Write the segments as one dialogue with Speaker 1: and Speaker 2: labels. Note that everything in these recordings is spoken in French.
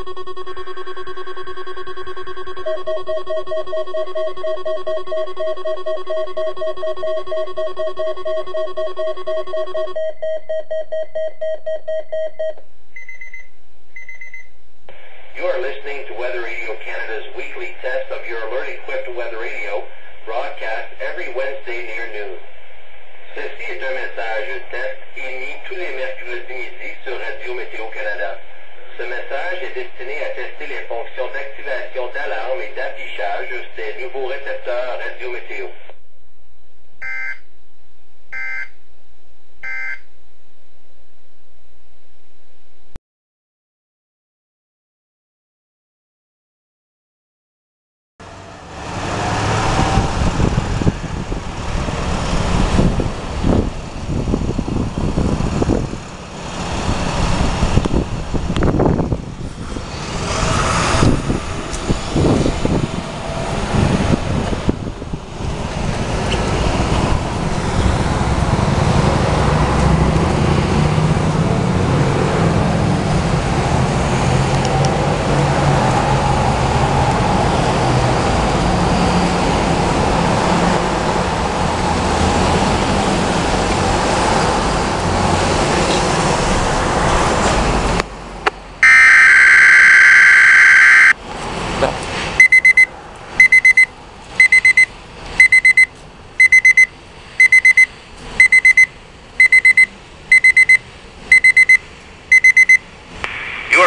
Speaker 1: You are listening to Weather Radio Canada's weekly test of your alert-equipped weather radio, broadcast every Wednesday near noon. Ceci est un message test émis tous les mercredis midi sur Radio Météo Canada. Ce message est destiné à tester les fonctions d'activation d'alarme et d'affichage des nouveaux récepteurs Radio Météo.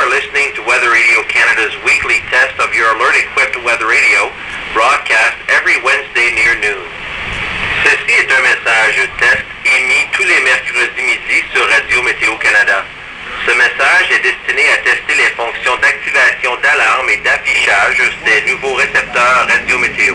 Speaker 1: Listening to Weather Radio Canada's weekly test of your alert-equipped weather radio, broadcast every Wednesday near noon. Ceci est un message test émis tous les mercredis midi sur Radio Météo Canada. Ce message est destiné à tester les fonctions d'activation d'alarme et d'affichage des nouveaux récepteurs Radio Météo.